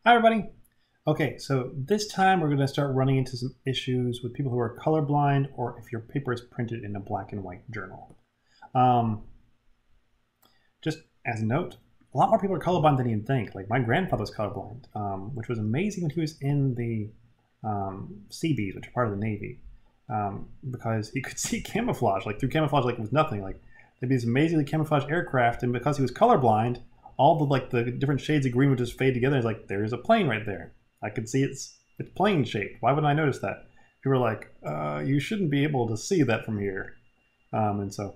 Hi, everybody. Okay, so this time we're going to start running into some issues with people who are colorblind or if your paper is printed in a black and white journal. Um, just as a note, a lot more people are colorblind than you'd think. Like my grandfather was colorblind, which was amazing when he was in the Seabees, which are part of the Navy, because he could see camouflage, like through camouflage, like it was nothing. Like there'd be these amazingly camouflaged aircraft, and because he was colorblind, all the different shades of green would just fade together. It's like there's a plane right there. I could see it's plane shaped. Why wouldn't I notice that? People were like, you shouldn't be able to see that from here, and so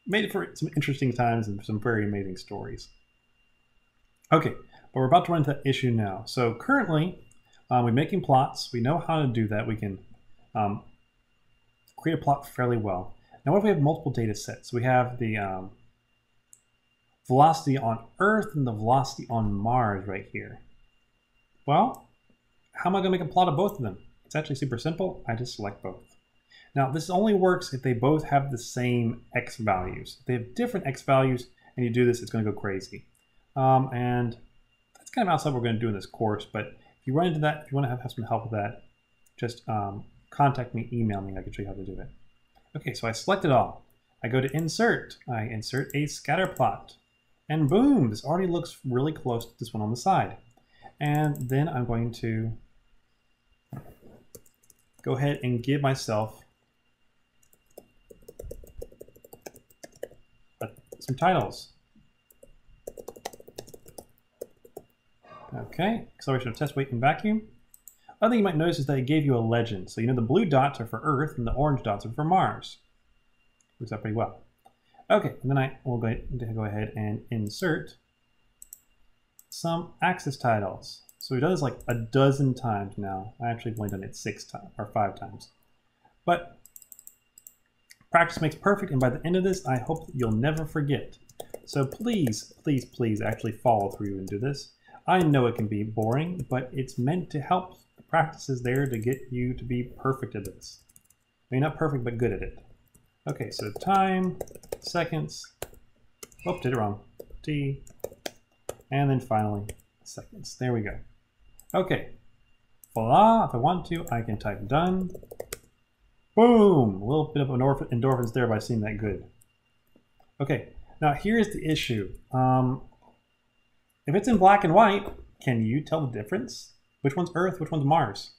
made it for some interesting times and some very amazing stories. Okay, but we're about to run into that issue now. So currently, we're making plots. We know how to do that. We can create a plot fairly well. Now, what if we have multiple data sets? We have the velocity on Earth and the velocity on Mars right here. Well, how am I going to make a plot of both of them? It's actually super simple. I just select both. Now, this only works if they both have the same x values. If they have different x values and you do this, it's going to go crazy. And that's kind of outside what we're going to do in this course. But if you run into that, if you want to have some help with that, just contact me, email me. I can show you how to do it. Okay, so I select it all. I go to Insert. I insert a scatter plot. And boom, this already looks really close to this one on the side. And then I'm going to go ahead and give myself some titles. Okay, acceleration of test weight and vacuum. Other thing you might notice is that it gave you a legend. So you know the blue dots are for Earth and the orange dots are for Mars. Works out pretty well. Okay, and then I will go ahead and insert some axis titles. So we've done this like a dozen times now. I actually have only done it 6 times or 5 times. But practice makes perfect, and by the end of this, I hope that you'll never forget. So please, please, please actually follow through and do this. I know it can be boring, but it's meant to help. The practice is there to get you to be perfect at this. Maybe not perfect, but good at it. Okay, so time, seconds, oh, did it wrong, T, and then finally seconds. There we go. Okay, voila, if I want to, I can type done. Boom, a little bit of endorphins there by seeing that good. Okay, now here's the issue. If it's in black and white, can you tell the difference? Which one's Earth, which one's Mars?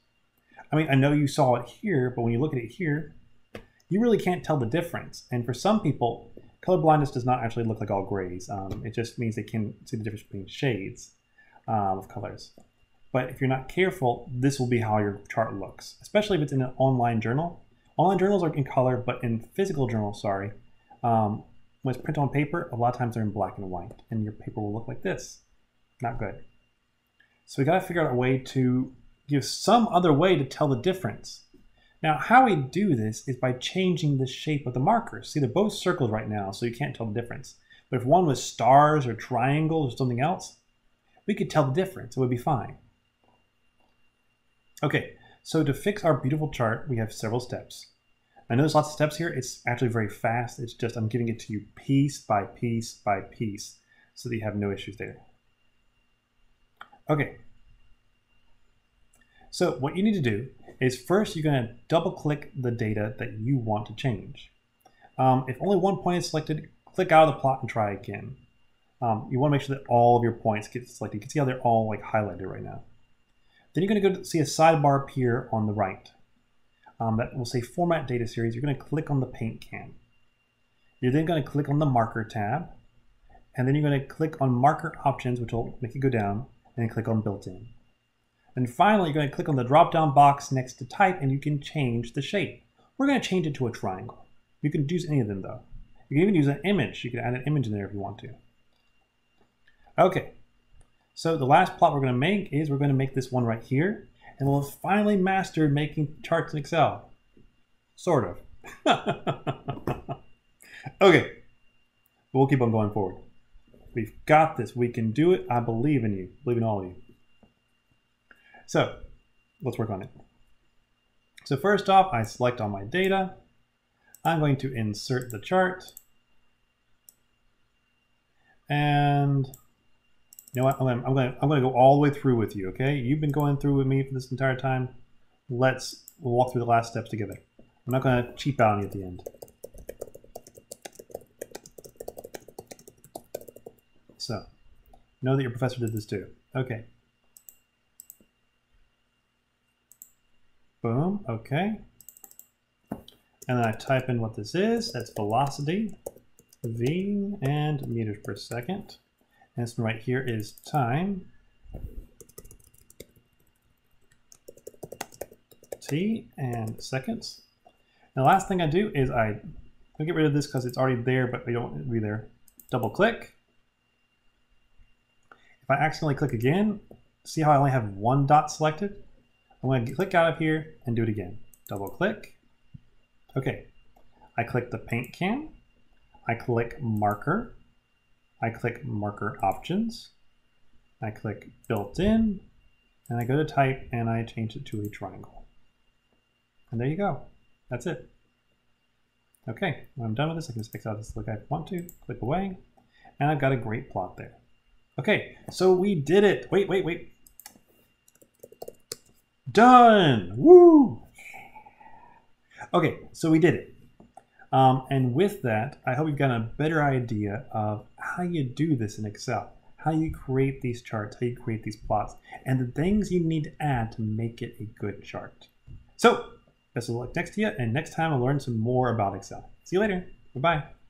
I mean, I know you saw it here, but when you look at it here, you really can't tell the difference. And for some people, color blindness does not actually look like all grays. It just means they can see the difference between shades of colors. But if you're not careful, this will be how your chart looks, especially if it's in an online journal. Online journals are in color, but in physical journals, when it's printed on paper, a lot of times they're in black and white, and your paper will look like this. Not good. So we got to figure out a way to give some other way to tell the difference. Now, how we do this is by changing the shape of the markers. See, they're both circles right now, so you can't tell the difference. But if one was stars or triangles or something else, we could tell the difference. It would be fine. Okay, so to fix our beautiful chart, we have several steps. I know there's lots of steps here. It's actually very fast. It's just I'm giving it to you piece by piece by piece so that you have no issues there. Okay. So what you need to do is first you're going to double click the data that you want to change. If only one point is selected, click out of the plot and try again. You want to make sure that all of your points get selected. You can see how they're all like highlighted right now. Then you're going to go to see a sidebar appear on the right. That will say Format Data Series. You're going to click on the paint can. You're then going to click on the Marker tab. And then you're going to click on Marker Options, which will make it go down, and then click on Built-in. And finally, you're going to click on the drop-down box next to Type, and you can change the shape. We're going to change it to a triangle. You can use any of them, though. You can even use an image. You can add an image in there if you want to. Okay. So the last plot we're going to make is we're going to make this one right here. And we'll have finally mastered making charts in Excel. Sort of. Okay. But we'll keep on going forward. We've got this. We can do it. I believe in you. I believe in all of you. So let's work on it. So first off, I select all my data. I'm going to insert the chart. And You know what? I'm gonna go all the way through with you. Okay, you've been going through with me for this entire time. We'll walk through the last steps together. I'm not gonna cheap out on you at the end. So, know that your professor did this too. Okay. Boom. Okay. And then I type in what this is. That's velocity, v, and meters per second. And this one right here is time, t, and seconds. And the last thing I do is I get rid of this because it's already there, but we don't want it to be there. Double click. If I accidentally click again, see how I only have one dot selected? I'm going to click out of here and do it again. Double click. Okay. I click the paint can. I click marker. I click marker options. I click built in. And I go to type and I change it to a triangle. And there you go. That's it. Okay. When I'm done with this, I can just X out this like I want to. Click away. And I've got a great plot there. Okay. So we did it. Wait. Done! Woo! Okay, so we did it. And with that, I hope you've gotten a better idea of how you do this in Excel, how you create these charts, how you create these plots, and the things you need to add to make it a good chart. So, best of luck next to you, and next time I'll learn some more about Excel. See you later. Bye-bye.